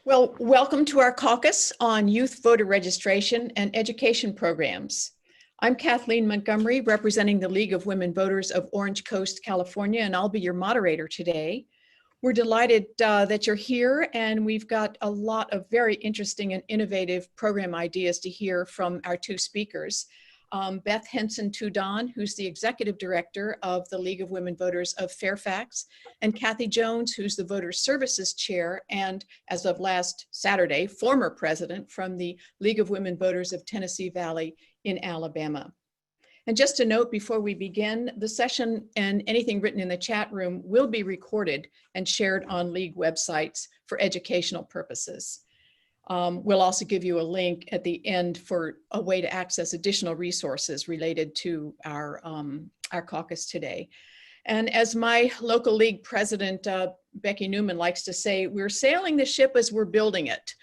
Well, welcome to our caucus on youth voter registration and education programs. I'm Kathleen Montgomery, representing the League of Women Voters of Orange Coast, California, and I'll be your moderator today. We're delighted that you're here, and we've got a lot of very interesting and innovative program ideas to hear from our two speakers. Beth Henson Tudan, who's the Executive Director of the League of Women Voters of Fairfax, and Kathy Jones, who's the Voter Services Chair and, as of last Saturday, former president from the League of Women Voters of Tennessee Valley in Alabama. And just a note before we begin, the session and anything written in the chat room will be recorded and shared on League websites for educational purposes. We'll also give you a link at the end for a way to access additional resources related to our caucus today. And as my local league president, Becky Newman, likes to say, we're sailing the ship as we're building it.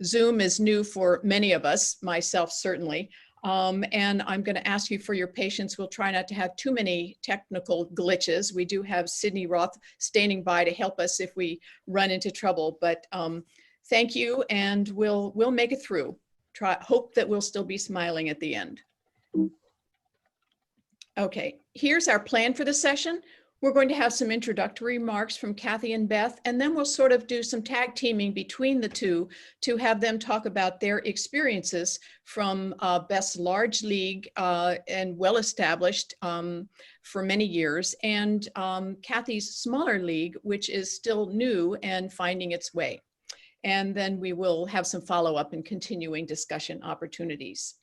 Zoom is new for many of us, myself certainly, and I'm going to ask you for your patience. We'll try not to have too many technical glitches. We do have Sidney Roth standing by to help us if we run into trouble, but thank you, and we'll make it through. Hope that we'll still be smiling at the end. Okay, here's our plan for the session. We're going to have some introductory remarks from Kathy and Beth, and then we'll sort of do some tag teaming between the two to have them talk about their experiences from Beth's large league and well-established for many years, and Kathy's smaller league, which is still new and finding its way. And then we will have some follow-up and continuing discussion opportunities.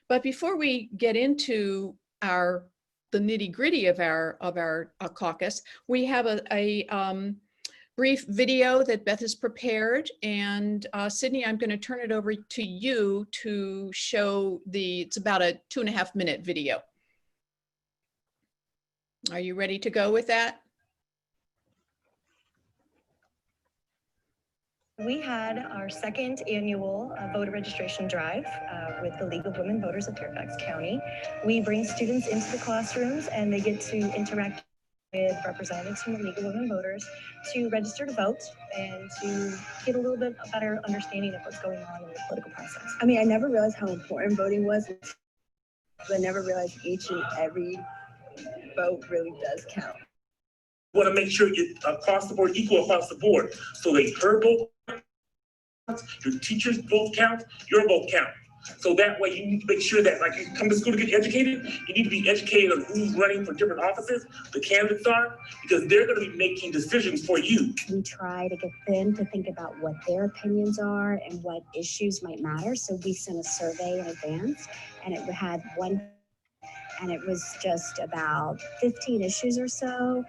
But before we get into the nitty-gritty of our caucus, we have a brief video that Beth has prepared. And Sidney, I'm going to turn it over to you to show it's about a 2.5-minute video. Are you ready to go with that? We had our second annual voter registration drive with the League of Women Voters of Fairfax County. We bring students into the classrooms and they get to interact with representatives from the League of Women Voters to register to vote and to get a little bit better understanding of what's going on in the political process. I mean, I never realized how important voting was. I never realized each and every vote really does count. We want to make sure it's across the board, equal across the board. So they heard both, your teachers both count, your vote count. So that way you need to make sure that, like, you come to school to get educated, you need to be educated on who's running for different offices, the candidates are, because they're going to be making decisions for you. We try to get them to think about what their opinions are and what issues might matter. So we sent a survey in advance, and it had one, and it was just about 15 issues or so.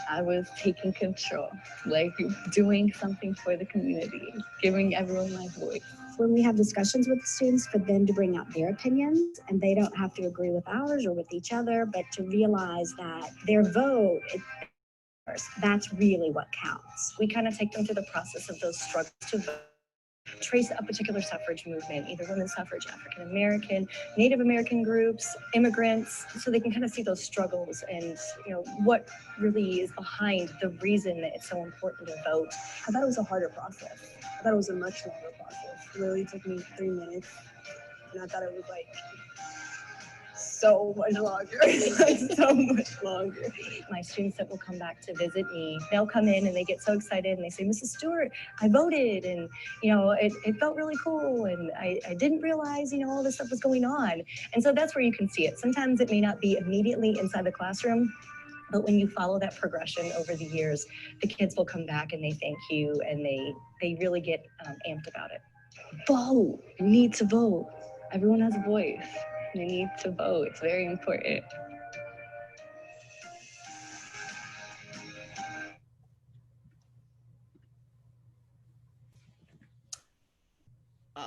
I was taking control, like doing something for the community, giving everyone my voice. When we have discussions with the students, for them to bring out their opinions, and they don't have to agree with ours or with each other, but to realize that their vote, that's really what counts. We kind of take them through the process of those struggles to vote. Trace a particular suffrage movement, either women's suffrage, African American, Native American groups, immigrants, so they can kind of see those struggles and, you know, what really is behind the reason that it's so important to vote. I thought it was a harder process. I thought it was a much longer process. It literally took me 3 minutes, and I thought it was like so much longer, so much longer. My students that will come back to visit me, they'll come in and they get so excited and they say, Mrs. Stewart, I voted, and you know, it felt really cool, and I didn't realize, you know, all this stuff was going on. And so that's where you can see it. Sometimes it may not be immediately inside the classroom, but when you follow that progression over the years, the kids will come back and they thank you, and they really get amped about it. Vote. You need to vote. Everyone has a voice. They need to vote. It's very important.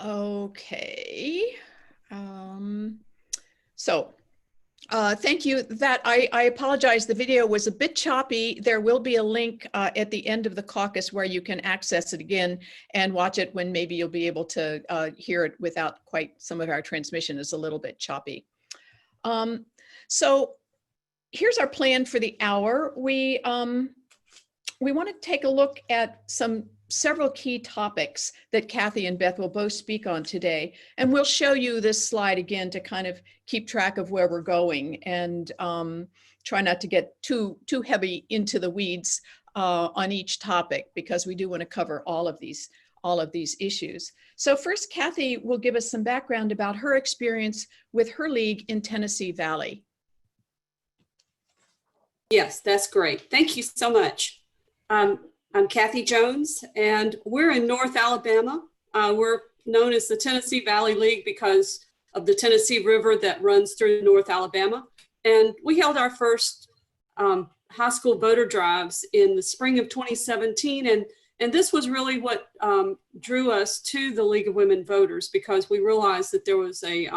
Okay. Thank you. I apologize. The video was a bit choppy. There will be a link at the end of the caucus where you can access it again and watch it when maybe you'll be able to hear it without quite some of our transmission is a little bit choppy. So here's our plan for the hour. We want to take a look at some several key topics that Kathy and Beth will both speak on today. And we'll show you this slide again to kind of keep track of where we're going and try not to get too heavy into the weeds on each topic, because we do want to cover all of these issues. So first, Kathy will give us some background about her experience with her league in Tennessee Valley. Yes, that's great. Thank you so much. I'm Kathy Jones, and we're in North Alabama. We're known as the Tennessee Valley League because of the Tennessee River that runs through North Alabama. And we held our first high school voter drives in the spring of 2017. And this was really what drew us to the League of Women Voters, because we realized that there was a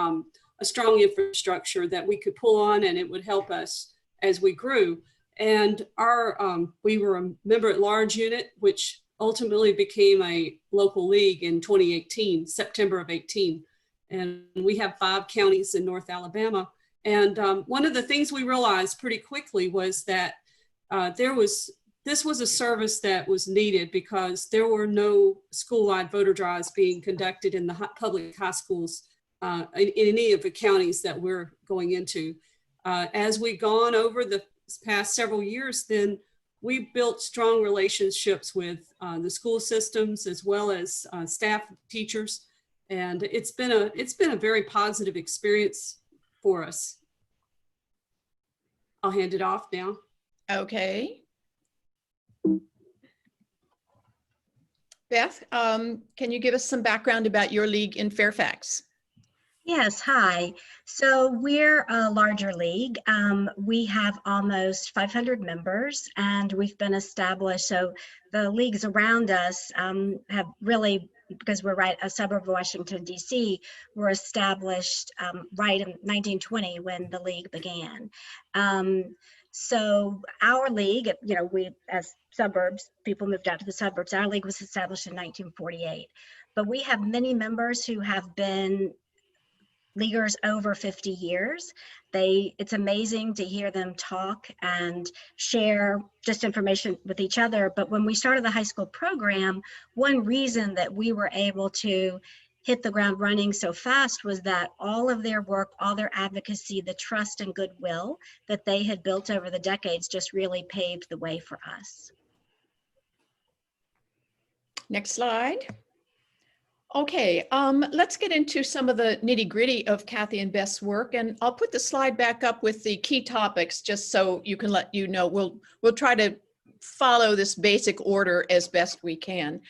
strong infrastructure that we could pull on, and it would help us as we grew. And we were a member at large unit, which ultimately became a local league in 2018, September of 18. And we have 5 counties in North Alabama. And one of the things we realized pretty quickly was that this was a service that was needed, because there were no school-wide voter drives being conducted in the public high schools in any of the counties that we're going into. As we've gone over the past several years, then we built strong relationships with the school systems as well as staff, teachers, and it's been a very positive experience for us. I'll hand it off now. Okay. Beth, can you give us some background about your league in Fairfax? Yes, hi. So we're a larger league. We have almost 500 members, and we've been established. So the leagues around us have really, because we're right a suburb of Washington, D.C., were established right in 1920 when the league began. So our league, we as suburbs, people moved out to the suburbs. Our league was established in 1948, but we have many members who have been leaguers over 50 years. It's amazing to hear them talk and share just information with each other. But when we started the high school program, one reason that we were able to hit the ground running so fast was that all of their work, all their advocacy, the trust and goodwill that they had built over the decades just really paved the way for us. Next slide. Okay, let's get into some of the nitty-gritty of Kathy and Beth's work, and I'll put the slide back up with the key topics just so you can let you know. We'll try to follow this basic order as best we can.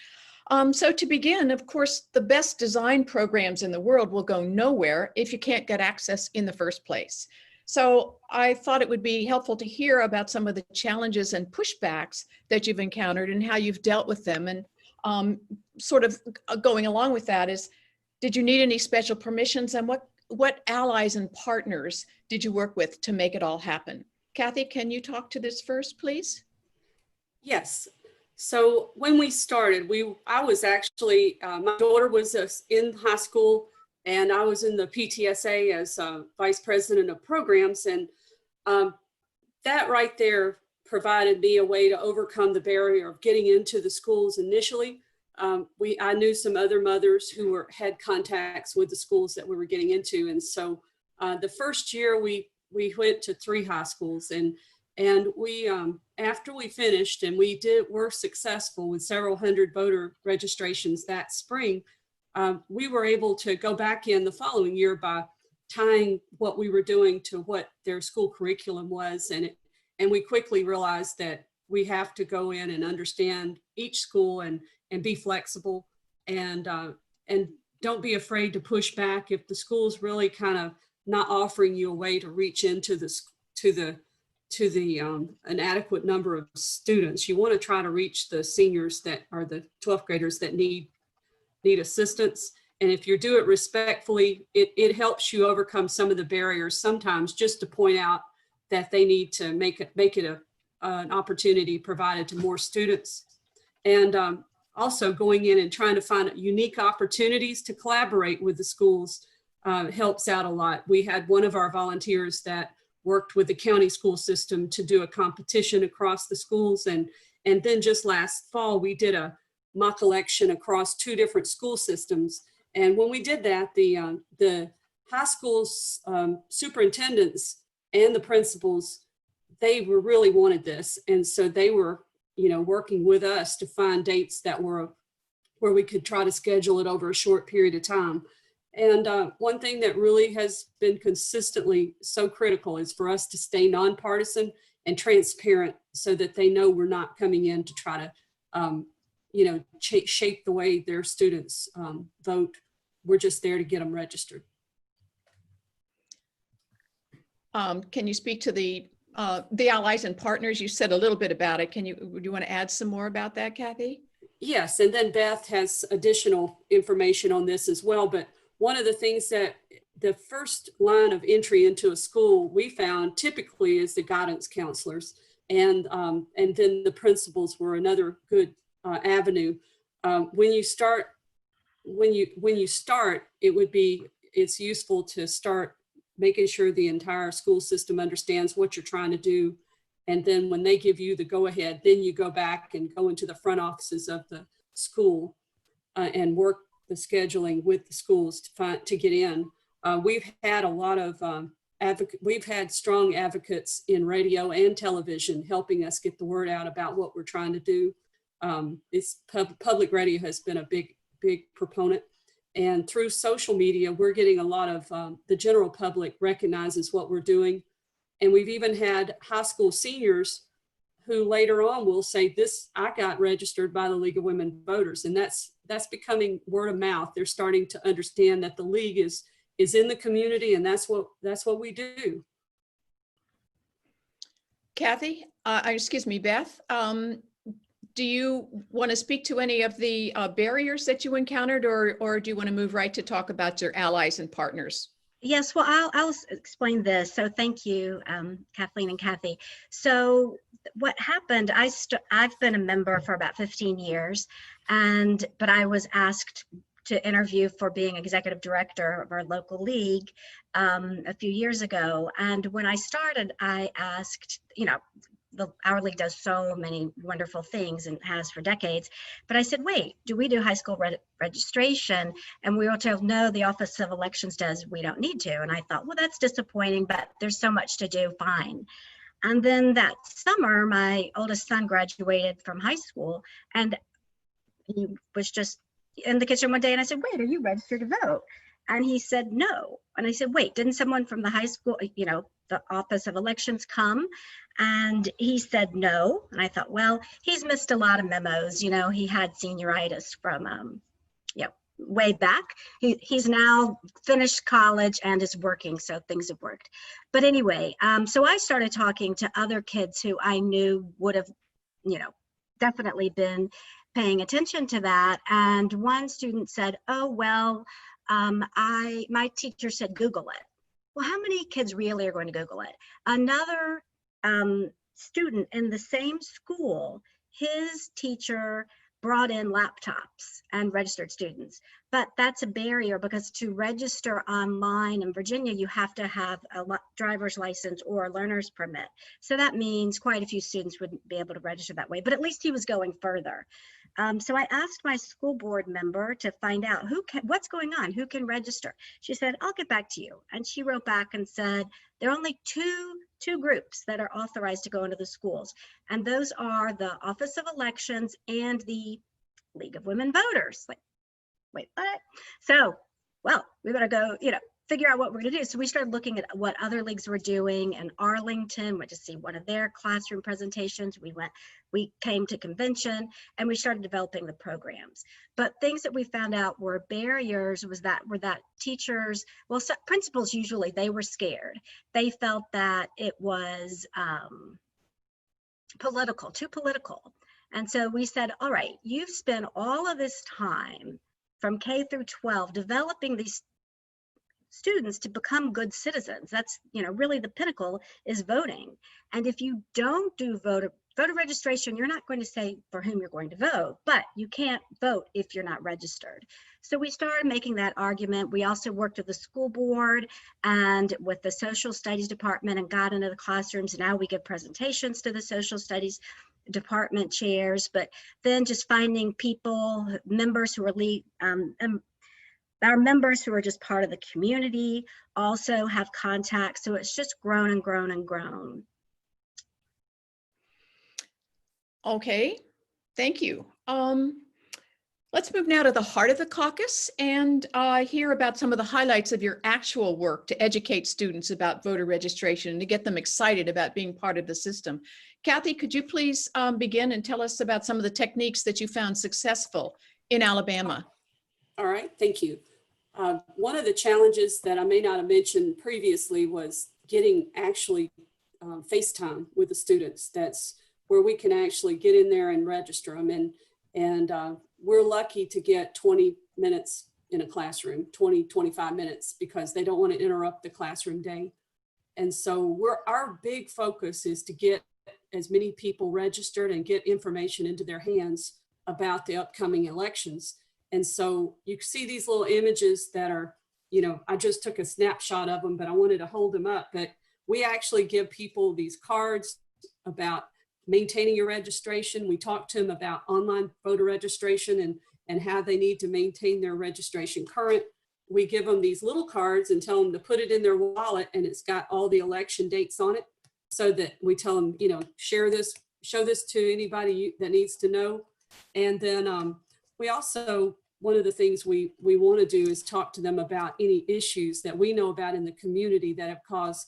So to begin, of course, the best design programs in the world will go nowhere if you can't get access in the first place. So I thought it would be helpful to hear about some of the challenges and pushbacks that you've encountered and how you've dealt with them. And sort of going along with that is, did you need any special permissions, and what allies and partners did you work with to make it all happen? Kathy, can you talk to this first, please? Yes. So when we started, I was actually, my daughter was in high school, and I was in the PTSA as vice president of programs. And that right there provided me a way to overcome the barrier of getting into the schools initially. I knew some other mothers who had contacts with the schools that we were getting into. And so the first year we went to 3 high schools, and we, after we finished and were successful with several hundred voter registrations that spring, we were able to go back in the following year by tying what we were doing to what their school curriculum was. And we quickly realized that we have to go in and understand each school and be flexible, and don't be afraid to push back if the school's really kind of not offering you a way to reach into an adequate number of students. You want to try to reach the seniors that are the 12th graders that need assistance. And if you do it respectfully, it helps you overcome some of the barriers sometimes, just to point out that they need to make it an opportunity provided to more students. And also going in and trying to find unique opportunities to collaborate with the schools helps out a lot. We had one of our volunteers that worked with the county school system to do a competition across the schools. And then just last fall, we did a mock election across 2 different school systems. And when we did that, the high school superintendents and the principals, they really wanted this. And so they were, working with us to find dates that were where we could try to schedule it over a short period of time. And one thing that really has been consistently so critical is for us to stay nonpartisan and transparent so that they know we're not coming in to try to, shape the way their students vote. We're just there to get them registered. Can you speak to the allies and partners? You said a little bit about it. Would you want to add some more about that, Kathy? Yes, and then Beth has additional information on this as well. But one of the things that the first line of entry into a school we found typically is the guidance counselors, and then the principals were another good avenue. When you start, it's useful to start making sure the entire school system understands what you're trying to do. And then when they give you the go-ahead, then you go back and go into the front offices of the school and work the scheduling with the schools to get in. We've had a lot of we've had strong advocates in radio and television helping us get the word out about what we're trying to do. Public radio has been a big proponent. And through social media, we're getting a lot of the general public recognizes what we're doing. And we've even had high school seniors who later on will say, I got registered by the League of Women Voters. And that's becoming word of mouth. They're starting to understand that the League is in the community, and that's what we do. Kathy, excuse me, Beth, do you want to speak to any of the barriers that you encountered, or do you want to move right to talk about your allies and partners? Yes, well, I'll explain this. So thank you, Kathleen and Kathy. So what happened, I've been a member for about 15 years, but I was asked to interview for being executive director of our local league a few years ago. And when I started, I asked, our league does so many wonderful things and has for decades. But I said, wait, do we do high school registration? And we were told, no, the Office of Elections does, we don't need to. And I thought, well, that's disappointing, but there's so much to do, fine. And then that summer, my oldest son graduated from high school, and he was just in the kitchen one day, and I said, wait, are you registered to vote? And he said, no. And I said, wait, didn't someone from the high school, the Office of Elections come? And he said no. And I thought, well, he's missed a lot of memos. He had senioritis from, way back. He's now finished college and is working, so things have worked. But anyway, so I started talking to other kids who I knew would have, definitely been paying attention to that. And one student said, oh, well, my teacher said, Google it. Well, how many kids really are going to Google it? Another student in the same school, his teacher brought in laptops and registered students. But that's a barrier, because to register online in Virginia, you have to have a driver's license or a learner's permit. So that means quite a few students wouldn't be able to register that way, but at least he was going further. So I asked my school board member to find out what's going on, who can register. She said, I'll get back to you. And she wrote back and said, there are only two groups that are authorized to go into the schools. And those are the Office of Elections and the League of Women Voters. Like, wait, what? So, well, we better go, figure out what we're going to do. So we started looking at what other leagues were doing in Arlington, went to see one of their classroom presentations. We came to convention, and we started developing the programs. But things that we found out were barriers were that teachers, well, principals usually, they were scared. They felt that it was too political. And so we said, all right, you've spent all of this time from K through 12 developing these students to become good citizens. That's, really the pinnacle is voting. And if you don't do voter registration, you're not going to say for whom you're going to vote, but you can't vote if you're not registered. So we started making that argument. We also worked with the school board and with the social studies department and got into the classrooms. Now we give presentations to the social studies department chairs, but then just finding people, members who are our members who are just part of the community also have contacts. So it's just grown and grown and grown. Okay, thank you. Let's move now to the heart of the caucus and hear about some of the highlights of your actual work to educate students about voter registration and to get them excited about being part of the system. Kathy, could you please begin and tell us about some of the techniques that you found successful in Alabama? All right, thank you. One of the challenges that I may not have mentioned previously was getting actually FaceTime with the students. That's where we can actually get in there and register them. And we're lucky to get 20 minutes in a classroom, 20, 25 minutes, because they don't want to interrupt the classroom day. And so our big focus is to get as many people registered and get information into their hands about the upcoming elections. And so you see these little images that are, I just took a snapshot of them, but I wanted to hold them up. But we actually give people these cards about maintaining your registration. We talk to them about online voter registration and how they need to maintain their registration current. We give them these little cards and tell them to put it in their wallet, and it's got all the election dates on it, so that we tell them, share this, show this to anybody that needs to know. And then we also, one of the things we want to do is talk to them about any issues that we know about in the community that have caused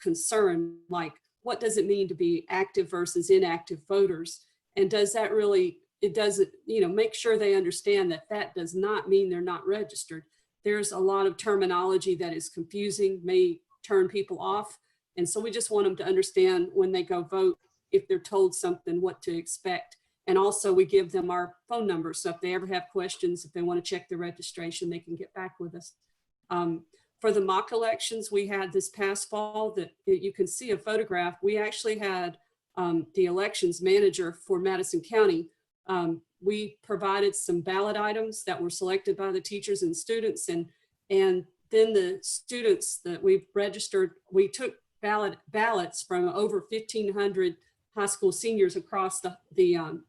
concern, like what does it mean to be active versus inactive voters? And does that really, make sure they understand that that does not mean they're not registered. There's a lot of terminology that is confusing, may turn people off. And so we just want them to understand when they go vote, if they're told something, what to expect. And also we give them our phone number. So if they ever have questions, if they want to check their registration, they can get back with us. For the mock elections we had this past fall, that you can see a photograph, we actually had the elections manager for Madison County. We provided some ballot items that were selected by the teachers and students. And then the students that we've registered, we took ballots from over 1,500 high school seniors across the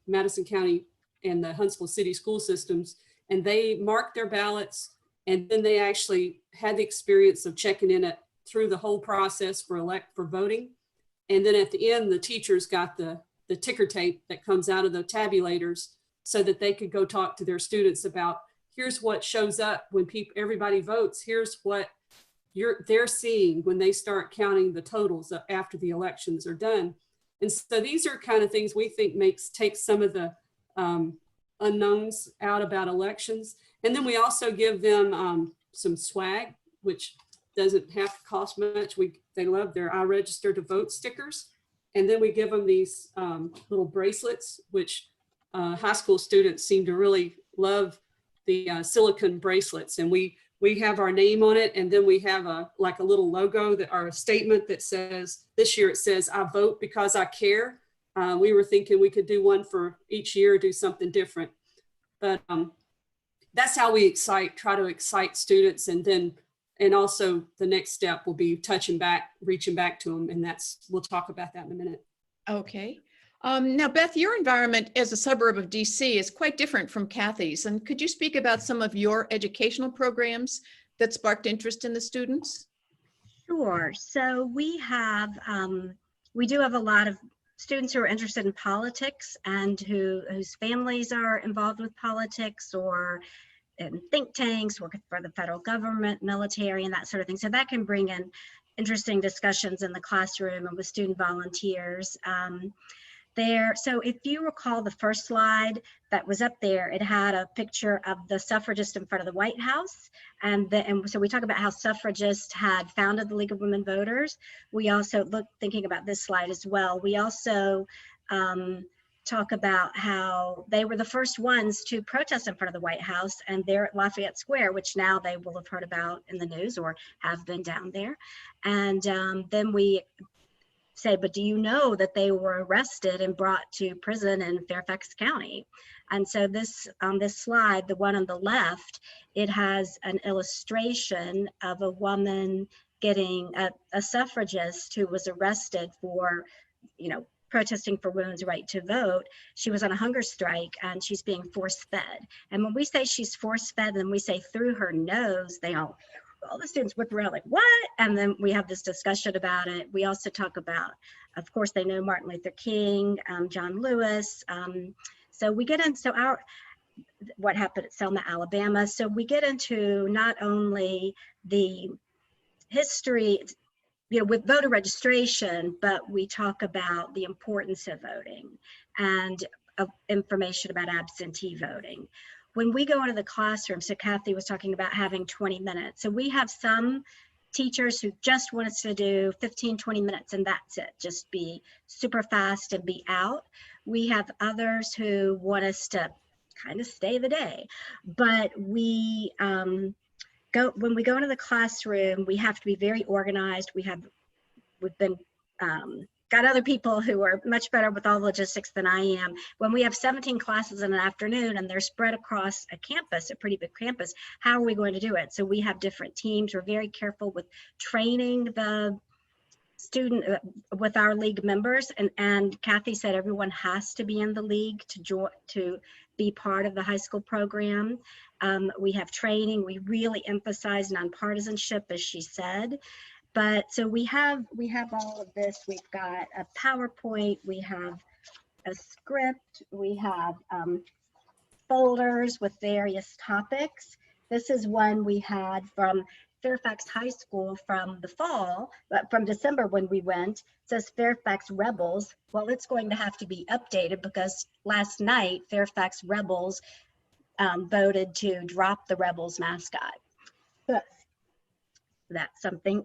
Madison County and the Huntsville City school systems. And they marked their ballots. And then they actually had the experience of checking in through the whole process for voting. And then at the end, the teachers got the ticker tape that comes out of the tabulators so that they could go talk to their students about, here's what shows up when everybody votes. Here's what they're seeing when they start counting the totals after the elections are done. And so these are kind of things we think takes some of the unknowns out about elections. And then we also give them some swag, which doesn't have to cost much. They love their I register to vote stickers. And then we give them these little bracelets, which high school students seem to really love, the silicone bracelets. And we have our name on it. And then we have a little logo or a statement that says, this year it says, I vote because I care. We were thinking we could do one for each year, do something different. But that's how we try to excite students. And also the next step will be reaching back to them. And we'll talk about that in a minute. Okay. Now, Beth, your environment as a suburb of DC is quite different from Kathy's. And could you speak about some of your educational programs that sparked interest in the students? Sure. So we do have a lot of students who are interested in politics and whose families are involved with politics or in think tanks, work for the federal government, military, and that sort of thing. So that can bring in interesting discussions in the classroom and with student volunteers. So if you recall the first slide that was up there, it had a picture of the suffragist in front of the White House. And so we talk about how suffragists had founded the League of Women Voters. We also thinking about this slide as well. We also talk about how they were the first ones to protest in front of the White House, and they're at Lafayette Square, which now they will have heard about in the news or have been down there. And then we say, but do you know that they were arrested and brought to prison in Fairfax County? And so on this slide, the one on the left, it has an illustration of a woman getting a suffragist who was arrested for, protesting for women's right to vote. She was on a hunger strike and she's being force fed. And when we say she's force fed, and we say through her nose, all the students whip around like, what? And then we have this discussion about it. We also talk about, of course, they know Martin Luther King, John Lewis. So we get into what happened at Selma, Alabama. So we get into not only the history, with voter registration, but we talk about the importance of voting and of information about absentee voting. When we go into the classroom, so Kathy was talking about having 20 minutes. So we have some teachers who just want us to do 15, 20 minutes and that's it, just be super fast and be out. We have others who want us to kind of stay the day, but we, when we go into the classroom, we have to be very organized. We've been got other people who are much better with all the logistics than I am. When we have 17 classes in an afternoon and they're spread across a campus, a pretty big campus, how are we going to do it? So we have different teams. We're very careful with training the student with our league members. And Kathy said everyone has to be in the league to be part of the high school program. We have training. We really emphasize nonpartisanship, as she said. But so we have all of this. We've got a PowerPoint. We have a script. We have folders with various topics. This is one we had from Fairfax High School from the fall, from December when we went. It says Fairfax Rebels. Well, it's going to have to be updated because last night Fairfax Rebels voted to drop the Rebels mascot. But that's something.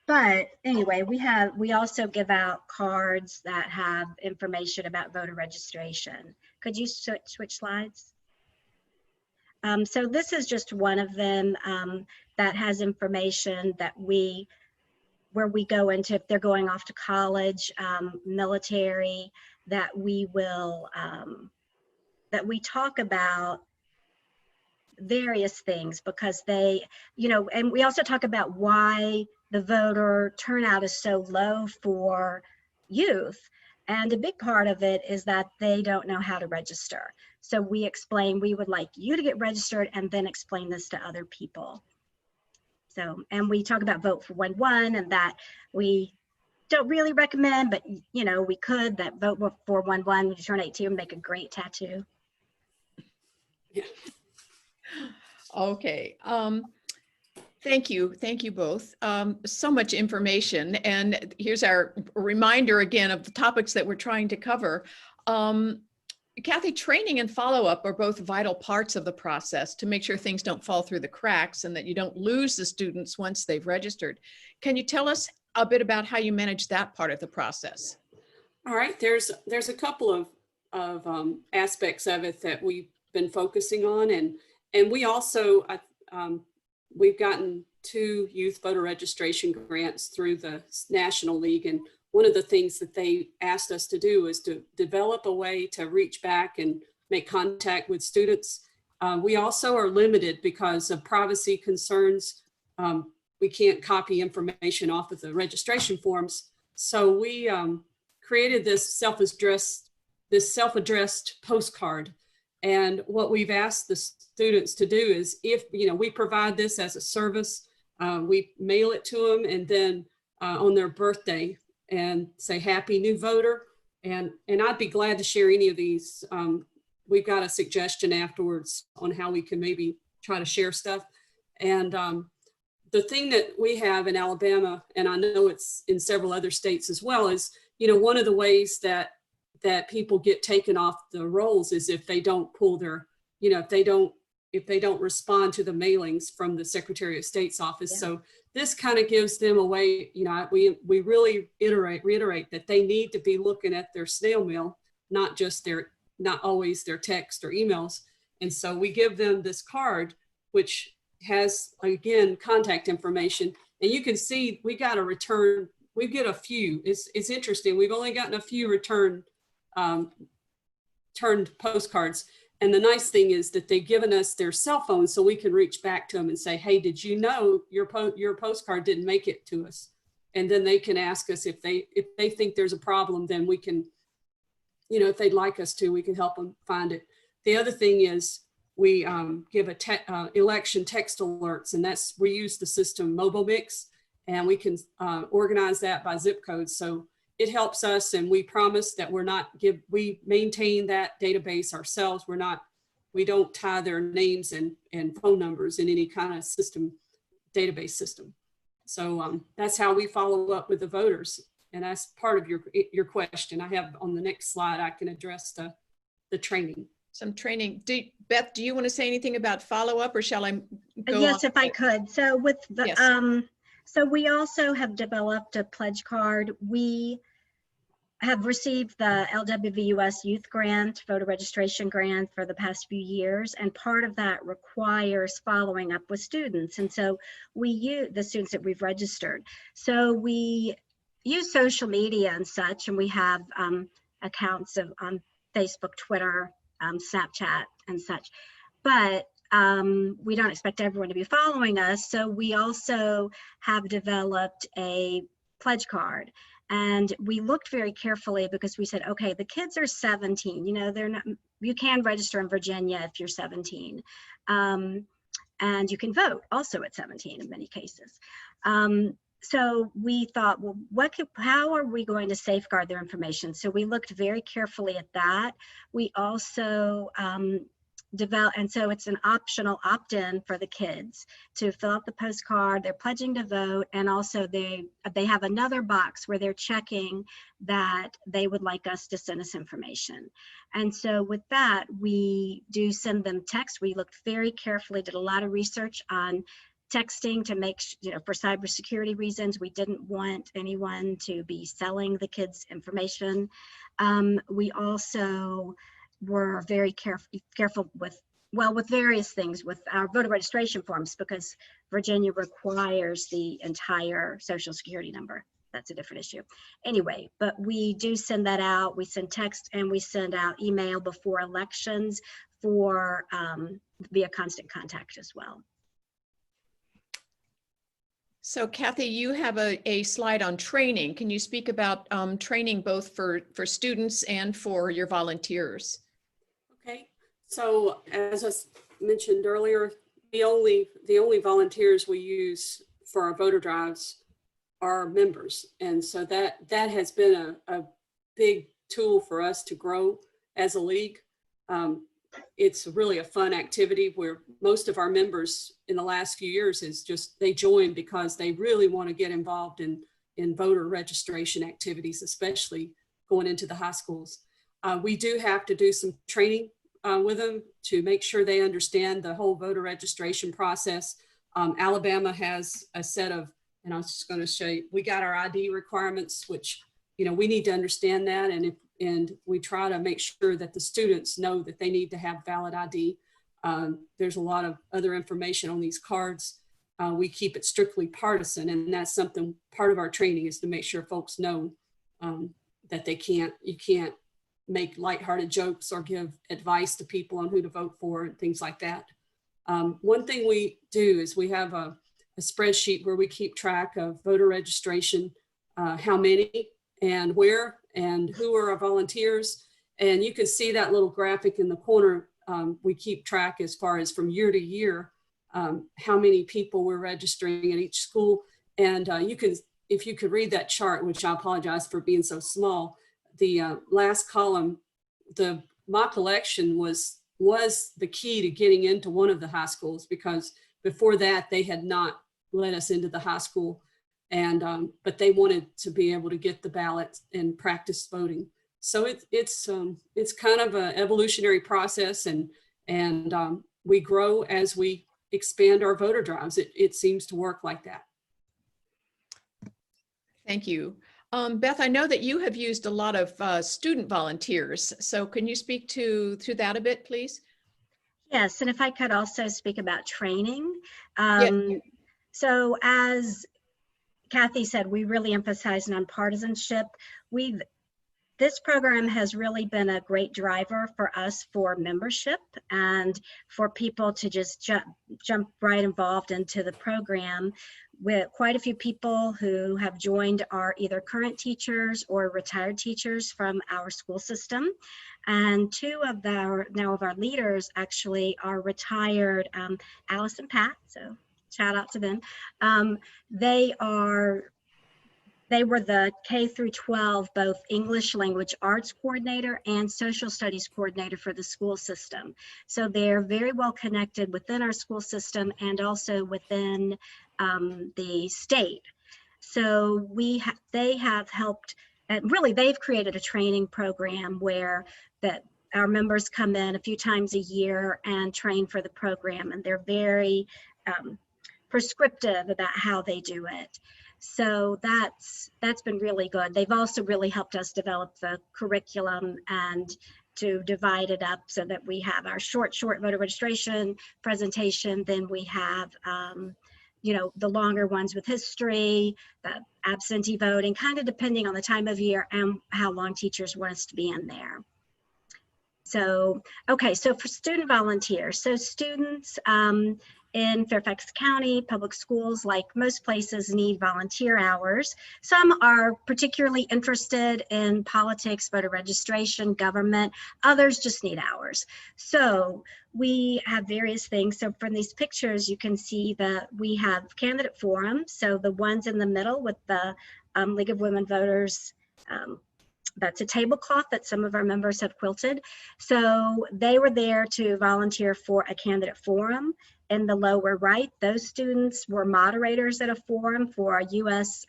But anyway, we also give out cards that have information about voter registration. Could you switch slides? So this is just one of them that has information that where we go into if they're going off to college, military, that we will, that we talk about various things because they, and we also talk about why the voter turnout is so low for youth. And a big part of it is that they don't know how to register. So we explain, we would like you to get registered and then explain this to other people. So, and we talk about vote for 1-1 and that we don't really recommend, but we could, that vote for 1-1 when you turn 18 and make a great tattoo. Yeah. Okay. Thank you both. So much information. And here's our reminder again of the topics that we're trying to cover. Kathy, training and follow-up are both vital parts of the process to make sure things don't fall through the cracks and that you don't lose the students once they've registered. Can you tell us a bit about how you manage that part of the process? All right, there's a couple of aspects of it that we've been focusing on, and we also we've gotten 2 youth voter registration grants through the National League, and one of the things that they asked us to do is to develop a way to reach back and make contact with students. We also are limited because of privacy concerns. We can't copy information off of the registration forms. So we created this self-addressed postcard. And what we've asked the students to do is, if we provide this as a service, we mail it to them, and then on their birthday, and say happy new voter. And I'd be glad to share any of these. We've got a suggestion afterwards on how we can maybe try to share stuff. And the thing that we have in Alabama, and I know it's in several other states as well, is one of the ways that people get taken off the rolls is if they don't pull their, if they don't respond to the mailings from the Secretary of State's office. Yeah. So this kind of gives them a way, we really reiterate that they need to be looking at their snail mail, not always their text or emails. And so we give them this card, which has, again, contact information. And you can see we got a return, we get a few. It's interesting. We've only gotten a few returned postcards. And the nice thing is that they've given us their cell phone so we can reach back to them and say, hey, did you know your postcard didn't make it to us? And then they can ask us if they think there's a problem, then we can, if they'd like us to, we can help them find it. The other thing is we give election text alerts, and we use the system MobileMix, and we can organize that by zip code. So it helps us, and we promise that we maintain that database ourselves. We don't tie their names and phone numbers in any kind of database system. So that's how we follow up with the voters. And that's part of your question. I have on the next slide, I can address the training. Some training. Beth, do you want to say anything about follow-up, or shall I go Yes, on? if I could. So with the, Yes. so we also have developed a pledge card. We have received the LWVUS Youth Grant, voter registration grant for the past few years, and part of that requires following up with students. And so we use the students that we've registered. So we use social media and such, and we have accounts on Facebook, Twitter, Snapchat and such, but we don't expect everyone to be following us. So we also have developed a pledge card, and we looked very carefully because we said, okay, the kids are 17, you can register in Virginia if you're 17, and you can vote also at 17 in many cases. So we thought, well, how are we going to safeguard their information? So we looked very carefully at that. We also developed, and so it's an optional opt-in for the kids to fill out the postcard. They're pledging to vote, and also they have another box where they're checking that they would like us to send us information. And so with that, we do send them text. We looked very carefully, did a lot of research on texting to make, for cybersecurity reasons, we didn't want anyone to be selling the kids' information. We also were very careful with various things with our voter registration forms, because Virginia requires the entire social security number. That's a different issue. Anyway, but we do send that out. We send text and we send out email before elections for via constant contact as well. So Kathy, you have a slide on training. Can you speak about training both for students and for your volunteers? Okay, so as I mentioned earlier, the only volunteers we use for our voter drives are members. And so that has been a big tool for us to grow as a league. It's really a fun activity where most of our members in the last few years is just, they join because they really want to get involved in voter registration activities, especially going into the high schools. We do have to do some training with them to make sure they understand the whole voter registration process. Alabama has a set of, and I was just going to show you, we got our ID requirements, which, we need to understand that. And we try to make sure that the students know that they need to have valid ID. There's a lot of other information on these cards. We keep it strictly partisan, and that's something, part of our training is to make sure folks know that you can't make lighthearted jokes or give advice to people on who to vote for and things like that. One thing we do is we have a spreadsheet where we keep track of voter registration, how many and where and who are our volunteers. And you can see that little graphic in the corner. We keep track as far as from year to year, how many people we're registering at each school. And if you could read that chart, which I apologize for being so small, the last column, the mock election was the key to getting into one of the high schools, because before that they had not let us into the high school. And but they wanted to be able to get the ballot and practice voting. So it's kind of an evolutionary process, and we grow as we expand our voter drives. It seems to work like that. Thank you. Beth, I know that you have used a lot of student volunteers. So can you speak to that a bit, please? Yes, and if I could also speak about training. Yeah. So as Kathy said, we really emphasize nonpartisanship. We've this program has really been a great driver for us for membership and for people to just jump right involved into the program. With quite a few people who have joined are either current teachers or retired teachers from our school system. And two of our leaders actually are retired, Alice and Pat, so shout out to them. They were the K through 12, both English language arts coordinator and social studies coordinator for the school system. So they're very well connected within our school system and also within the state. So they have helped, and really they've created a training program where our members come in a few times a year and train for the program, and they're very prescriptive about how they do it. So that's been really good. They've also really helped us develop the curriculum and to divide it up so that we have our short voter registration presentation. Then we have, the longer ones with history, the absentee voting, kind of depending on the time of year and how long teachers want us to be in there. So, okay, so for student volunteers, so students in Fairfax County public schools, like most places, need volunteer hours. Some are particularly interested in politics, voter registration, government. Others just need hours. So we have various things. So from these pictures, you can see that we have candidate forums. So the ones in the middle with the League of Women Voters, that's a tablecloth that some of our members have quilted. So they were there to volunteer for a candidate forum. In the lower right, those students were moderators at a forum for U.S.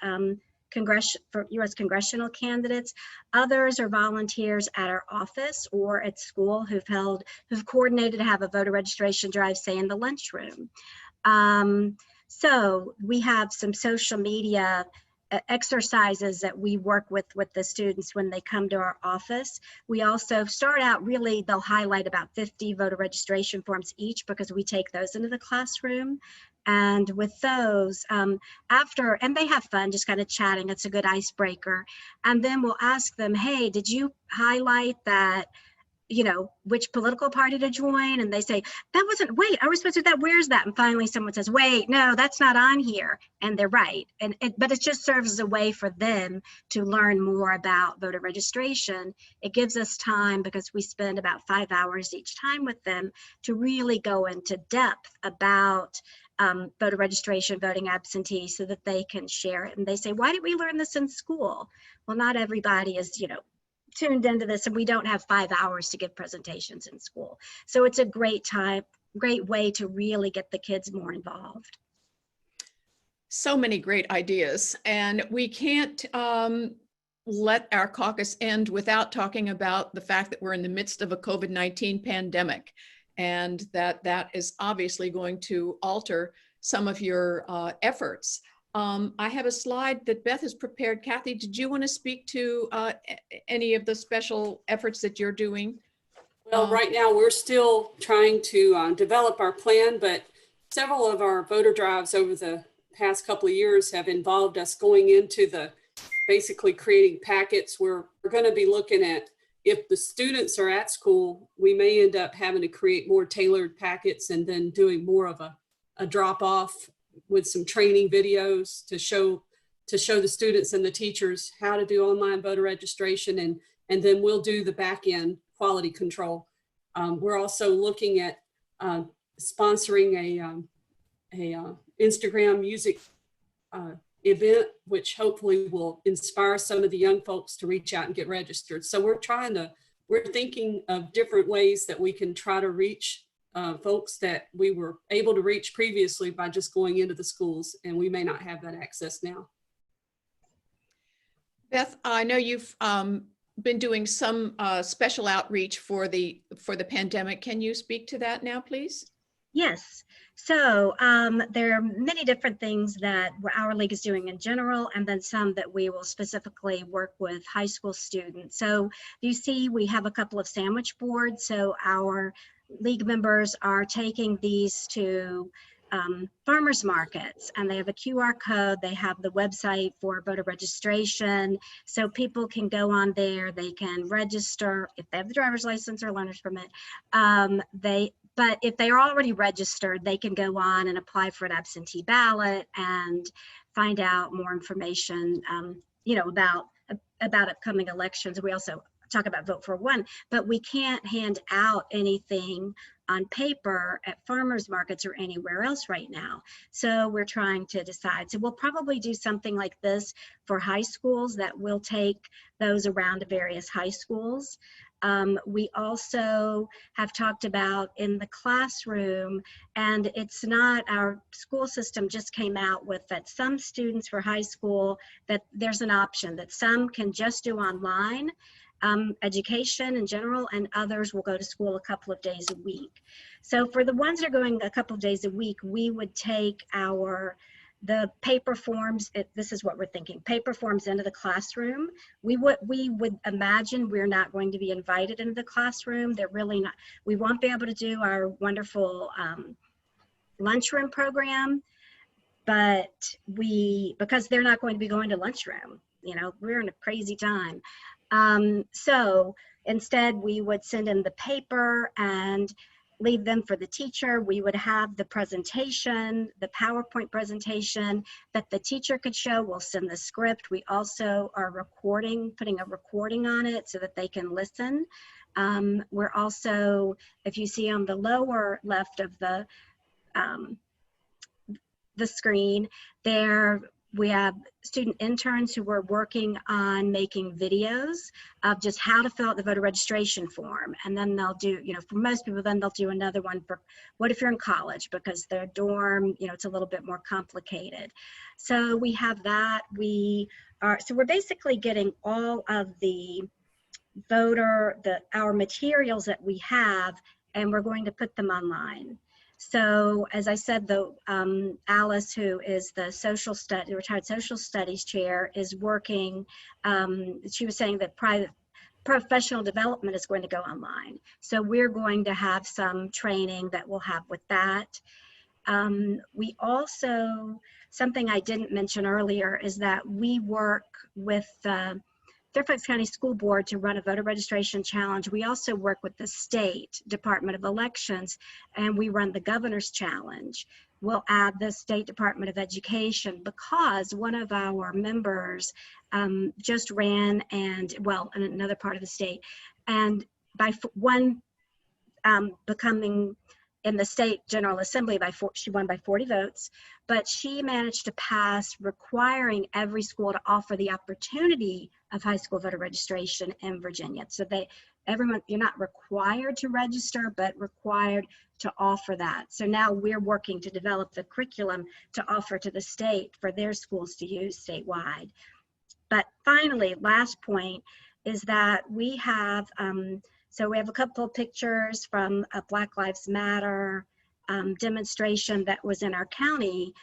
congressional candidates. Others are volunteers at our office or at school who've coordinated to have a voter registration drive, say in the lunchroom. So we have some social media exercises that we work with the students when they come to our office. We also start out, really, they'll highlight about 50 voter registration forms each because we take those into the classroom. And with those, and they have fun just kind of chatting, it's a good icebreaker. And then we'll ask them, hey, did you highlight that, which political party to join? And they say, wait, I was supposed to do that, where's that? And finally someone says, wait, no, that's not on here. And they're right. But it just serves as a way for them to learn more about voter registration. It gives us time, because we spend about 5 hours each time with them, to really go into depth about voter registration, voting absentee, so that they can share it. And they say, why did we learn this in school? Well, not everybody is, tuned into this, and we don't have 5 hours to give presentations in school. So it's a great way to really get the kids more involved. So many great ideas, and we can't let our caucus end without talking about the fact that we're in the midst of a COVID-19 pandemic, and that is obviously going to alter some of your efforts. I have a slide that Beth has prepared. Kathy, did you want to speak to any of the special efforts that you're doing? Well, right now we're still trying to develop our plan, but several of our voter drives over the past couple of years have involved us going into basically creating packets where we're going to be looking at, if the students are at school, we may end up having to create more tailored packets and then doing more of a drop off with some training videos to show the students and the teachers how to do online voter registration, and then we'll do the back end quality control. We're also looking at sponsoring a Instagram music event, which hopefully will inspire some of the young folks to reach out and get registered. So we're thinking of different ways that we can try to reach folks that we were able to reach previously by just going into the schools, and we may not have that access now. Beth, I know you've been doing some special outreach for the pandemic. Can you speak to that now, please? Yes. So there are many different things that our league is doing in general, and then some that we will specifically work with high school students. So you see we have a couple of sandwich boards. So our league members are taking these to farmers markets, and they have a QR code. They have the website for voter registration, so people can go on there. They can register if they have the driver's license or learner's permit. But if they are already registered, they can go on and apply for an absentee ballot and find out more information, you know, about upcoming elections. We also talk about Vote for One, but we can't hand out anything on paper at farmers markets or anywhere else right now. So we're trying to decide. So we'll probably do something like this for high schools, that we'll take those around to various high schools. We also have talked about in the classroom, and it's not, our school system just came out with that some students for high school, that there's an option that some can just do online education in general, and others will go to school a couple of days a week. So for the ones that are going a couple of days a week, we would take the paper forms, this is what we're thinking, paper forms into the classroom. We would imagine we're not going to be invited into the classroom. They're really not, we won't be able to do our wonderful lunchroom program, but because they're not going to be going to lunchroom, you know, we're in a crazy time. So instead we would send in the paper and leave them for the teacher. We would have the presentation, the PowerPoint presentation that the teacher could show. We'll send the script. We also are putting a recording on it so that they can listen. We're also, if you see on the lower left of the screen there, we have student interns who are working on making videos of just how to fill out the voter registration form. And then they'll do, you know, for most people, then they'll do another one for what if you're in college, because their dorm, you know, it's a little bit more complicated. So we have that. So we're basically getting all of the our materials that we have, and we're going to put them online. So as I said, though, Alice, who is the retired social studies chair, is working. She was saying that professional development is going to go online. So we're going to have some training that we'll have with that. We also, something I didn't mention earlier, is that we work with Fairfax County School Board to run a voter registration challenge. We also work with the State Department of Elections, and we run the Governor's Challenge. We'll add the State Department of Education because one of our members just ran, and well, in another part of the state, and by becoming in the state General Assembly she won by 40 votes, but she managed to pass requiring every school to offer the opportunity of high school voter registration in Virginia. So everyone, you're not required to register, but required to offer that. So now we're working to develop the curriculum to offer to the state for their schools to use statewide. But finally, last point is that we have, so we have a couple of pictures from a Black Lives Matter demonstration that was in our county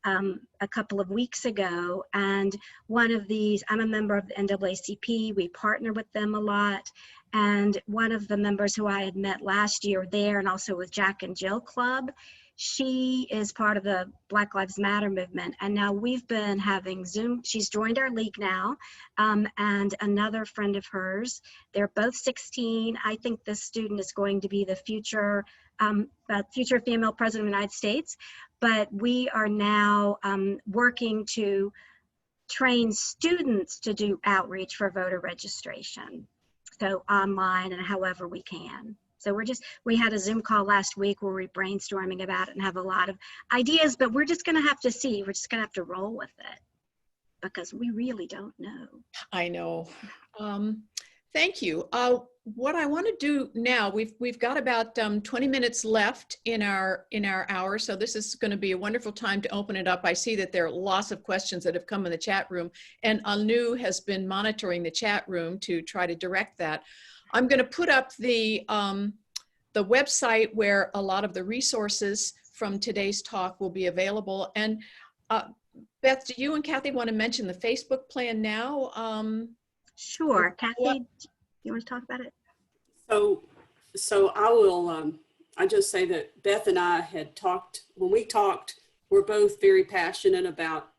a couple of weeks ago. And one of these, I'm a member of the NAACP, we partner with them a lot. And one of the members who I had met last year there, and also with Jack and Jill Club, she is part of the Black Lives Matter movement. And now we've been having Zoom, she's joined our league now, and another friend of hers. They're both 16. I think this student is going to be the future female president of the United States. But we are now working to train students to do outreach for voter registration. So online and however we can. So we had a Zoom call last week where we're brainstorming about it and have a lot of ideas, but we're just gonna have to see, we're just gonna have to roll with it because we really don't know. I know. Thank you. What I want to do now, we've got about 20 minutes left in our hour, so this is going to be a wonderful time to open it up. I see that there are lots of questions that have come in the chat room, and Anu has been monitoring the chat room to try to direct that. I'm going to put up the website where a lot of the resources from today's talk will be available. And Beth, do you and Kathy want to mention the Facebook plan now? Sure, Kathy, you want to talk about it? So I will I just say that Beth and I had talked, when we talked, we're both very passionate about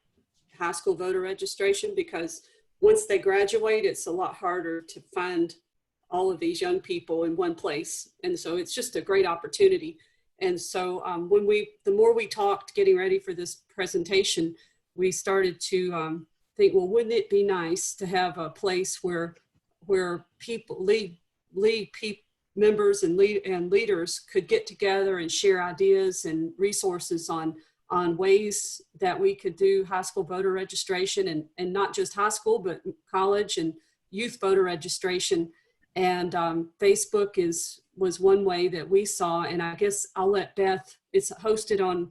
high school voter registration, because once they graduate, it's a lot harder to find all of these young people in one place. And so it's just a great opportunity. And so the more we talked getting ready for this presentation, we started to think, well, wouldn't it be nice to have a place where people, league members and leaders could get together and share ideas and resources on ways that we could do high school voter registration, and not just high school, but college and youth voter registration. And Facebook was one way that we saw, and I guess I'll let Beth, it's hosted on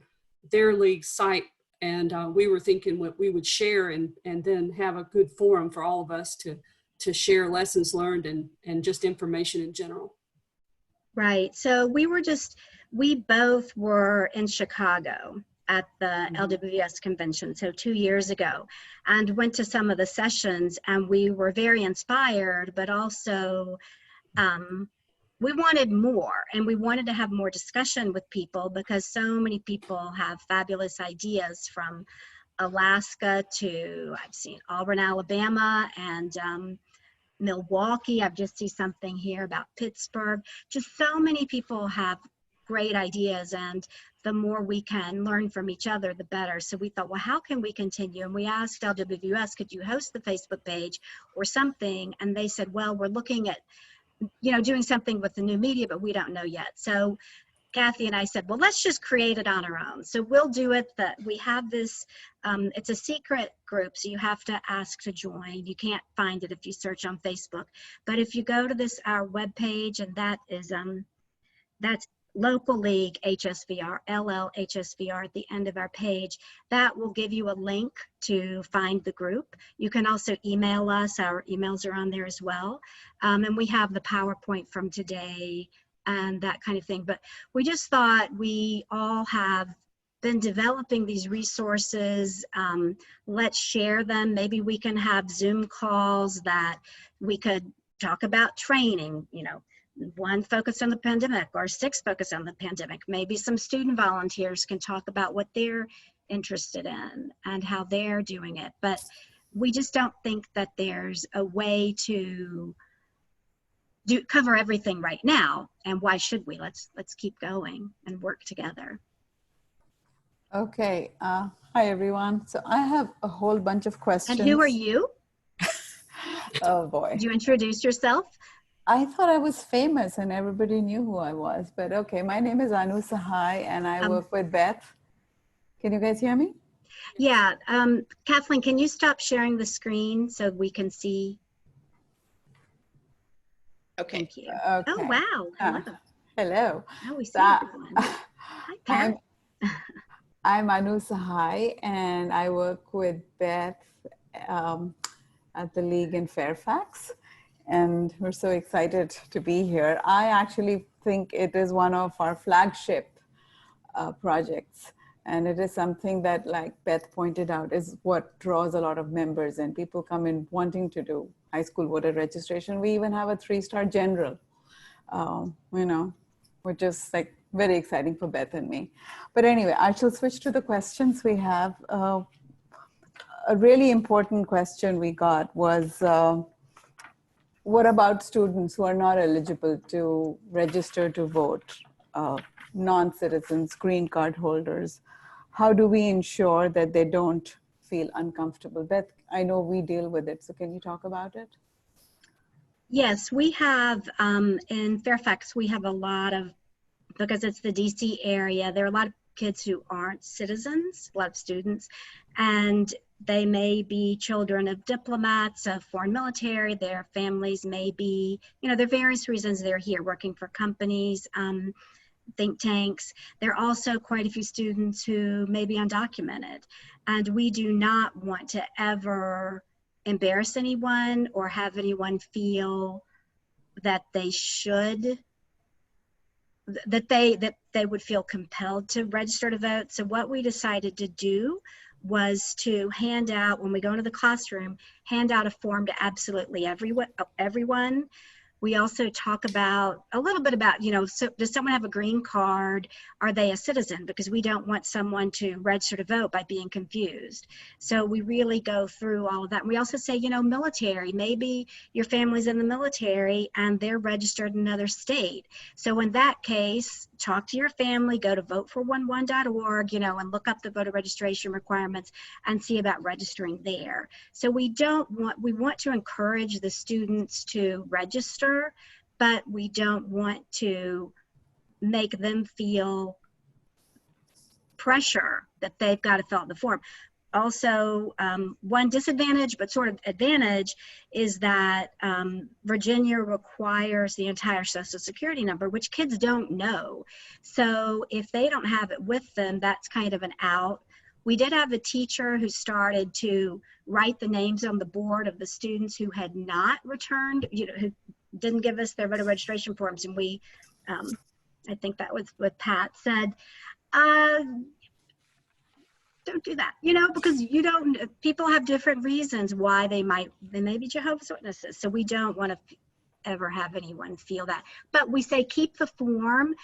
their league site, and we were thinking what we would share and then have a good forum for all of us to share lessons learned and just information in general. Right. So we both were in Chicago at the LWVS convention, so 2 years ago, and went to some of the sessions, and we were very inspired, but also we wanted more, and we wanted to have more discussion with people, because so many people have fabulous ideas, from Alaska to, I've seen Auburn, Alabama, and Milwaukee. I've just seen something here about Pittsburgh. Just so many people have great ideas, and the more we can learn from each other, the better. So we thought, well, how can we continue? And we asked LWVS, could you host the Facebook page or something? And they said, well, we're looking at, doing something with the new media, but we don't know yet. So Kathy and I said, well, let's just create it on our own. So we'll do it. We have this, it's a secret group, so you have to ask to join. You can't find it if you search on Facebook. But if you go to our webpage, and that is, that's Local League HSVR, LLHSVR at the end of our page, that will give you a link to find the group. You can also email us. Our emails are on there as well. And we have the PowerPoint from today and that kind of thing. But we just thought, we all have been developing these resources. Let's share them. Maybe we can have Zoom calls that we could talk about training, one focused on the pandemic, or 6 focused on the pandemic. Maybe some student volunteers can talk about what they're interested in and how they're doing it. But we just don't think that there's a way to cover everything right now. And why should we? Let's keep going and work together. Okay. Hi, everyone. So I have a whole bunch of questions. And who are you? Oh, boy. Did you introduce yourself? I thought I was famous and everybody knew who I was, but okay. My name is Sahai, and I work with Beth. Can you guys hear me? Yeah. Kathleen, can you stop sharing the screen so we can see? Okay. Thank you. Okay. Oh, wow. Hello. Hello. Now we see everyone. Hi, Pat. I'm Sahai, and I work with Beth at the League in Fairfax. And we're so excited to be here. I actually think it is one of our flagship projects. And it is something that, like Beth pointed out, is what draws a lot of members, and people come in wanting to do high school voter registration. We even have a 3-star general, which is like very exciting for Beth and me. But anyway, I shall switch to the questions we have. A really important question we got was, what about students who are not eligible to register to vote, non-citizens, green card holders? How do we ensure that they don't feel uncomfortable? Beth, I know we deal with it, so can you talk about it? Yes, we have, in Fairfax, we have a lot of, because it's the DC area, there are a lot of kids who aren't citizens, a lot of students, and they may be children of diplomats, of foreign military. Their families may be, there are various reasons they're here working for companies, think tanks. There are also quite a few students who may be undocumented. And we do not want to ever embarrass anyone or have anyone feel that they should, that they would feel compelled to register to vote. So what we decided to do was to hand out, when we go into the classroom, hand out a form to absolutely everyone We also talk about a little bit about, so does someone have a green card? Are they a citizen? Because we don't want someone to register to vote by being confused. So we really go through all of that. We also say, military, maybe your family's in the military and they're registered in another state. So in that case, talk to your family, go to vote411.org, and look up the voter registration requirements and see about registering there. So we want to encourage the students to register, but we don't want to make them feel pressure that they've got to fill out the form. Also, one disadvantage, but sort of advantage, is that Virginia requires the entire Social Security number, which kids don't know. So if they don't have it with them, that's kind of an out. We did have a teacher who started to write the names on the board of the students who had not returned, who didn't give us their voter registration forms. And we, I think that was what Pat said, don't do that, because people have different reasons why they may be Jehovah's Witnesses. So we don't want to ever have anyone feel that. But we say keep the form,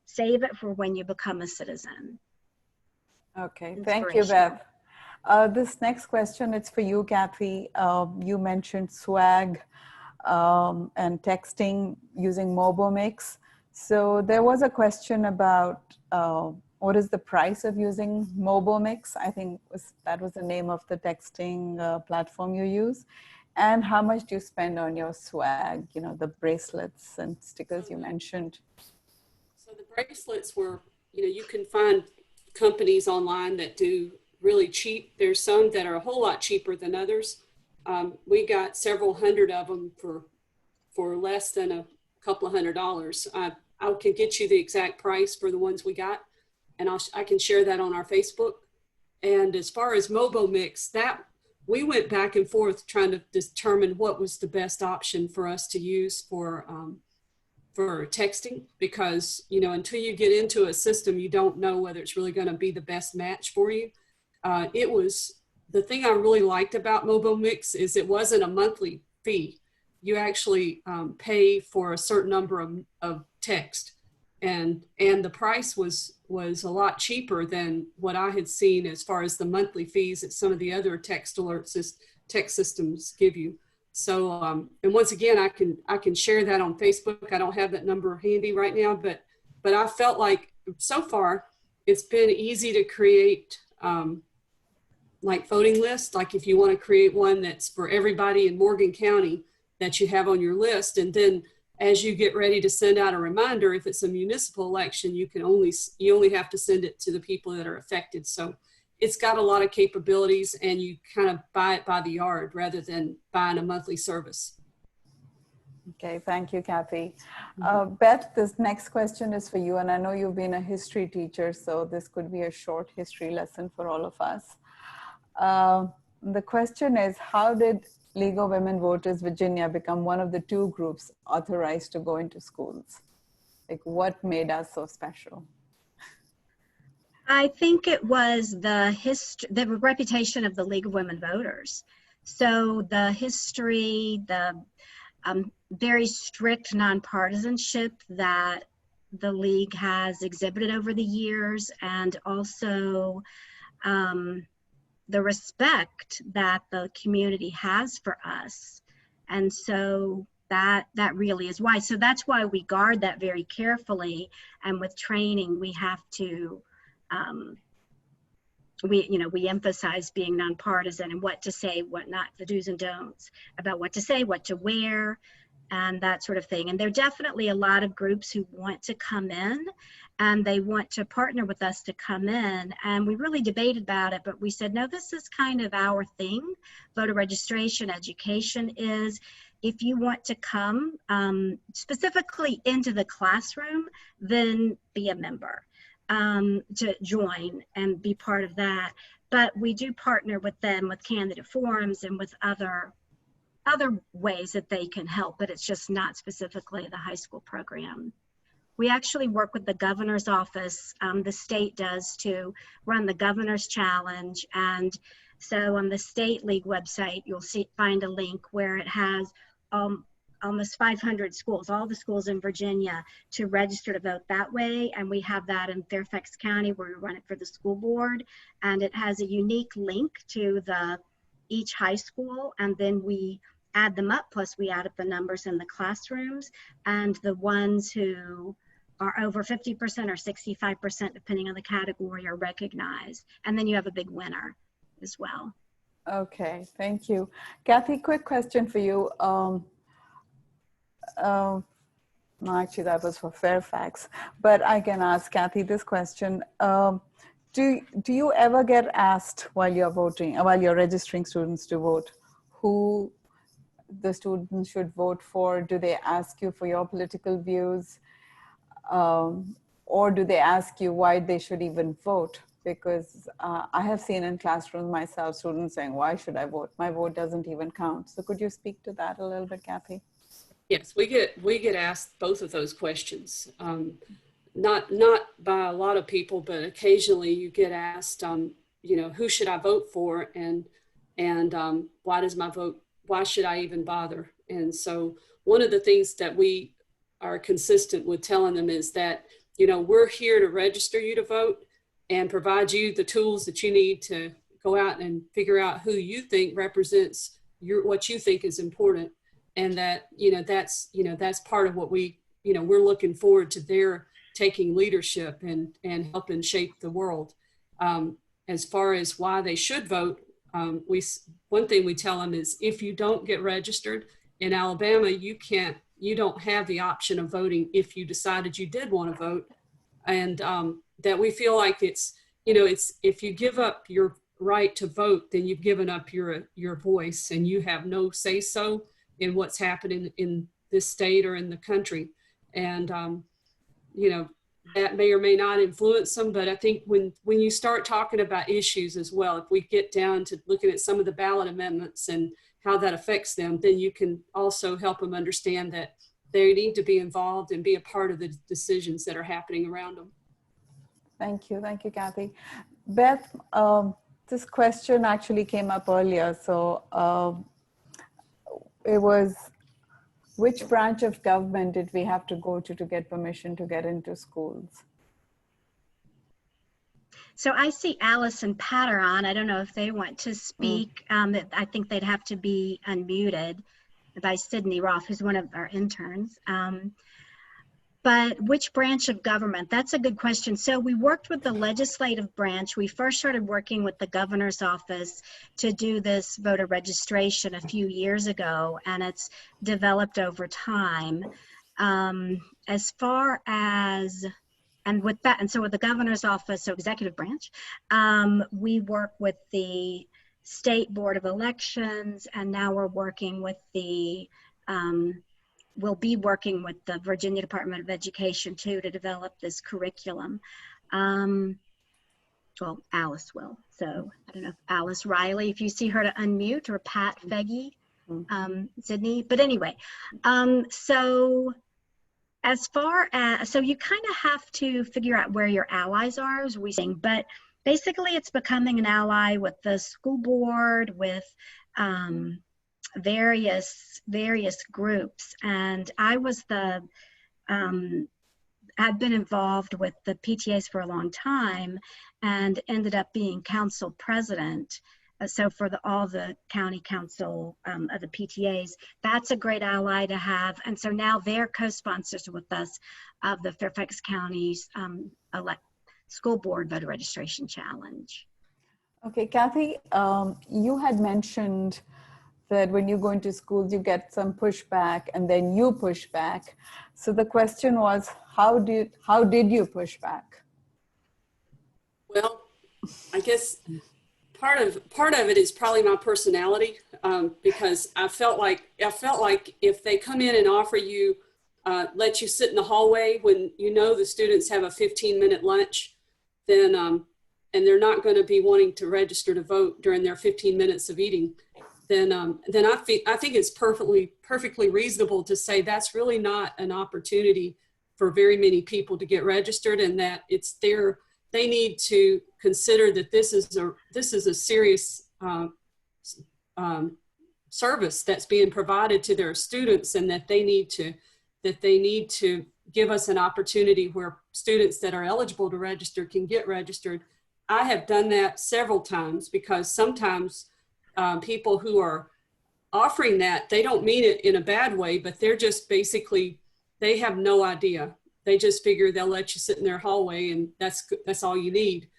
save it for when you become a citizen. Okay, thank you, Beth. This next question, it's for you, Kathy. You mentioned swag and texting using MoboMix. So there was a question about what is the price of using MoboMix? I think that was the name of the texting platform you use. And how much do you spend on your swag, the bracelets and stickers you mentioned? So the bracelets were, you can find companies online that do really cheap. There's some that are a whole lot cheaper than others. We got several hundred of them for less than a couple of $100. I can get you the exact price for the ones we got, and I can share that on our Facebook. And as far as MoboMix, that we went back and forth trying to determine what was the best option for us to use for texting, because until you get into a system, you don't know whether it's really going to be the best match for you. It was the thing I really liked about MoboMix is it wasn't a monthly fee. You actually pay for a certain number of text, and the price was a lot cheaper than what I had seen as far as the monthly fees that some of the other text alerts text systems give you. So and once again, I can share that on Facebook. I don't have that number handy right now, but I felt like so far it's been easy to create like voting lists. Like if you want to create one that's for everybody in Morgan County that you have on your list, and then as you get ready to send out a reminder, if it's a municipal election, you only have to send it to the people that are affected. So it's got a lot of capabilities, and you kind of buy it by the yard rather than buying a monthly service. Okay, thank you, Kathy. Beth, this next question is for you, and I know you've been a history teacher, so this could be a short history lesson for all of us. The question is, how did League of Women Voters Virginia become one of the 2 groups authorized to go into schools? Like, what made us so special? I think it was the reputation of the League of Women Voters. So the history, the very strict nonpartisanship that the League has exhibited over the years, and also the respect that the community has for us. And so that really is why. So that's why we guard that very carefully. And with training, we have to, we emphasize being nonpartisan and what to say, what not, the do's and don'ts about what to say, what to wear, and that sort of thing. And there are definitely a lot of groups who want to come in, and they want to partner with us to come in. And we really debated about it, but we said, no, this is kind of our thing. Voter registration, education is. If you want to come specifically into the classroom, then be a member to join and be part of that. But we do partner with them with candidate forums and with other ways that they can help, but it's just not specifically the high school program. We actually work with the governor's office. The state does to run the governor's challenge. And so on the State League website, you'll find a link where it has almost 500 schools, all the schools in Virginia, to register to vote that way. And we have that in Fairfax County where we run it for the school board. And it has a unique link to each high school. And then we add them up, plus we add up the numbers in the classrooms. And the ones who are over 50% or 65%, depending on the category, are recognized. And then you have a big winner as well. Okay, thank you. Kathy, quick question for you. No, actually that was for Fairfax, but I can ask Kathy this question. Do you ever get asked while you're voting, while you're registering students to vote, who the students should vote for? Do they ask you for your political views? Or do they ask you why they should even vote? Because I have seen in classrooms myself, students saying, why should I vote? My vote doesn't even count. So could you speak to that a little bit, Kathy? Yes, we get asked both of those questions. Not by a lot of people, but occasionally you get asked, you know, who should I vote for, and why should I even bother? And so one of the things that we are consistent with telling them is that, you know, we're here to register you to vote and provide you the tools that you need to go out and figure out who you think represents what you think is important. And that, that's part of what we're looking forward to their taking leadership and helping shape the world. As far as why they should vote, one thing we tell them is if you don't get registered in Alabama, you don't have the option of voting if you decided you did want to vote. And that we feel like it's if you give up your right to vote, then you've given up your voice and you have no say so in what's happening in this state or in the country. And, that may or may not influence them, but I think when you start talking about issues as well, if we get down to looking at some of the ballot amendments and how that affects them, then you can also help them understand that they need to be involved and be a part of the decisions that are happening around them. Thank you, Kathy. Beth, this question actually came up earlier. So it was, which branch of government did we have to go to get permission to get into schools? So I see Alice and Pat are on. I don't know if they want to speak. I think they'd have to be unmuted by Sidney Roth, who's one of our interns. But which branch of government? That's a good question. So we worked with the legislative branch. We first started working with the governor's office to do this voter registration a few years ago, and it's developed over time. As far as, and with that, and so with the governor's office, so executive branch, we work with the State Board of Elections, and now we're working with the we'll be working with the Virginia Department of Education too to develop this curriculum. Well, Alice will. So I don't know if Alice Riley, if you see her, to unmute, or Pat Feggy, Sidney. But anyway, so as far as, so you kind of have to figure out where your allies are, as we sing, but basically it's becoming an ally with the school board, with various groups. And I was I'd been involved with the PTAs for a long time and ended up being council president. So for all the county council of the PTAs, that's a great ally to have. And so now they're co-sponsors with us of the Fairfax County's School Board Voter Registration Challenge. Okay, Kathy, you had mentioned that when you go into schools, you get some pushback and then you push back. So the question was, how did you push back? Well, I guess part of it is probably my personality, because I felt like if they come in and offer you, let you sit in the hallway when the students have a 15-minute lunch, then and they're not going to be wanting to register to vote during their 15 minutes of eating, then I think it's perfectly reasonable to say that's really not an opportunity for very many people to get registered, and that they need to consider that this is a serious service that's being provided to their students, and that they need to give us an opportunity where students that are eligible to register can get registered. I have done that several times, because sometimes people who are offering that, they don't mean it in a bad way, but they're just basically, they have no idea. They just figure they'll let you sit in their hallway and that's all you need.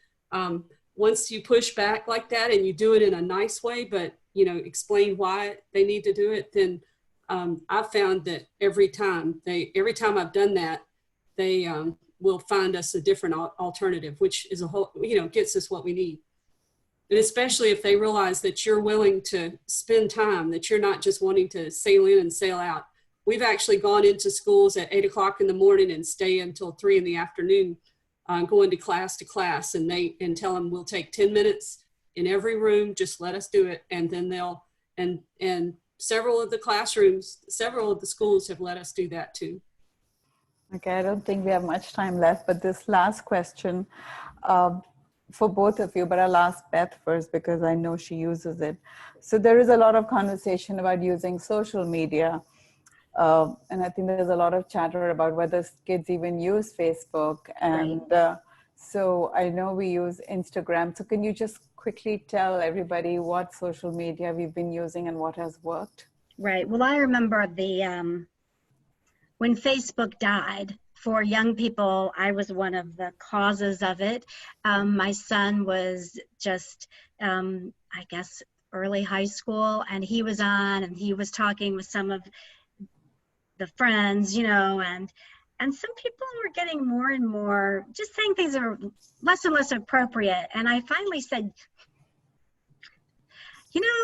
Once you push back like that and you do it in a nice way, but explain why they need to do it, then I've found that every time I've done that, they will find us a different alternative, which is a whole, gets us what we need. And especially if they realize that you're willing to spend time, that you're not just wanting to sail in and sail out. We've actually gone into schools at 8 o'clock in the morning and stay until 3 in the afternoon, going to class and tell them we'll take 10 minutes in every room, just let us do it. And then and several of the schools have let us do that too. Okay, I don't think we have much time left, but this last question for both of you, but I'll ask Beth first because I know she uses it. So there is a lot of conversation about using social media. And I think there's a lot of chatter about whether kids even use Facebook. And so I know we use Instagram. So can you just quickly tell everybody what social media we've been using and what has worked? Right. Well, I remember when Facebook died, for young people, I was one of the causes of it. My son was just, I guess, early high school, and he was on, and he was talking with some of the friends, and some people were getting more and more, just saying things that are less and less appropriate. And I finally said,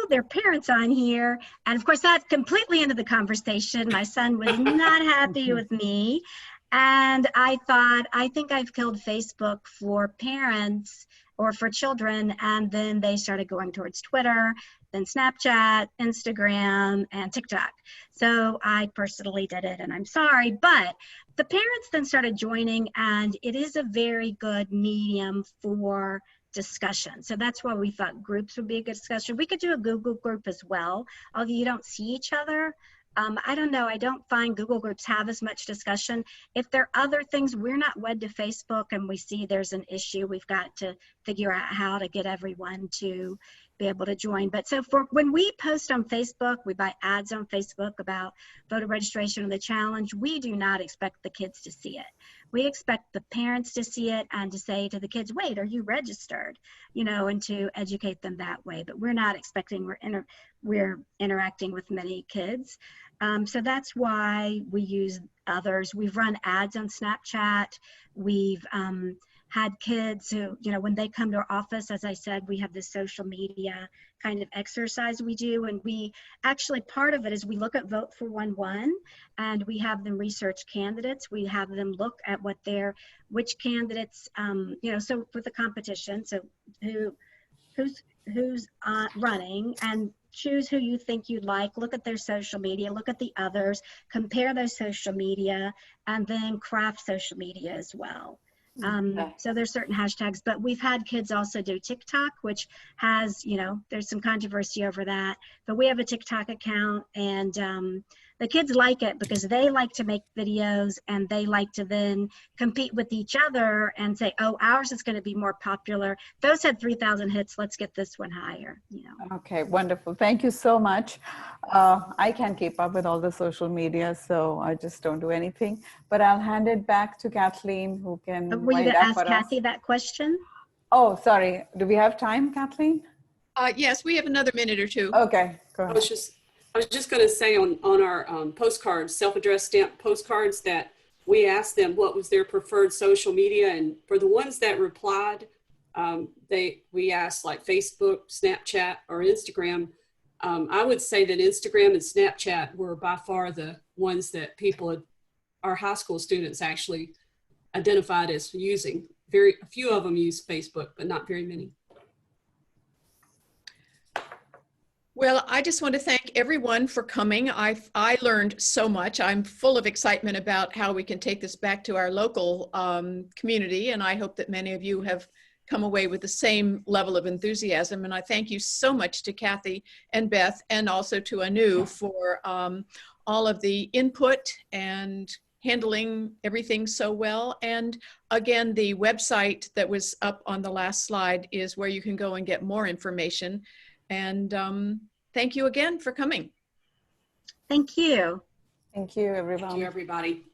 there are parents on here. And of course, that completely ended the conversation. My son was not happy with me. And I thought, I think I've killed Facebook for parents or for children. And then they started going towards Twitter, then Snapchat, Instagram, and TikTok. So I personally did it, and I'm sorry. But the parents then started joining, and it is a very good medium for discussion. So that's why we thought groups would be a good discussion. We could do a Google group as well, although you don't see each other. I don't know. I don't find Google groups have as much discussion. If there are other things, we're not wed to Facebook and we see there's an issue, we've got to figure out how to get everyone to be able to join. But so when we post on Facebook, we buy ads on Facebook about voter registration and the challenge, we do not expect the kids to see it. We expect the parents to see it and to say to the kids, wait, are you registered? And to educate them that way. But we're not expecting, we're interacting with many kids. So that's why we use others. We've run ads on Snapchat. We've had kids who, when they come to our office, as I said, we have this social media kind of exercise we do. And we actually, part of it is we look at Vote for 1-1 and we have them research candidates. We have them look at which candidates, so with the competition, so who's running, and choose who you think you'd like, look at their social media, look at the others, compare those social media, and then craft social media as well. So there's certain hashtags, but we've had kids also do TikTok, which has, there's some controversy over that, but we have a TikTok account, and the kids like it because they like to make videos and they like to then compete with each other and say, oh, ours is going to be more popular. Those had 3,000 hits. Let's get this one higher. Okay, wonderful. Thank you so much. I can't keep up with all the social media, so I just don't do anything. But I'll hand it back to Kathleen, who can. Were you going to ask Kathy that question? Oh, sorry. Do we have time, Kathleen? Yes, we have another minute or two. Okay, go ahead. I was just going to say on our postcards, self-addressed stamp postcards, that we asked them what was their preferred social media. And for the ones that replied, we asked like Facebook, Snapchat, or Instagram. I would say that Instagram and Snapchat were by far the ones that our high school students actually identified as using. A few of them use Facebook, but not very many. Well, I just want to thank everyone for coming. I learned so much. I'm full of excitement about how we can take this back to our local community, and I hope that many of you have come away with the same level of enthusiasm. And I thank you so much to Kathy and Beth, and also to Anu for all of the input and handling everything so well. And again, the website that was up on the last slide is where you can go and get more information. And thank you again for coming. Thank you. Thank you, everyone. Thank you, everybody.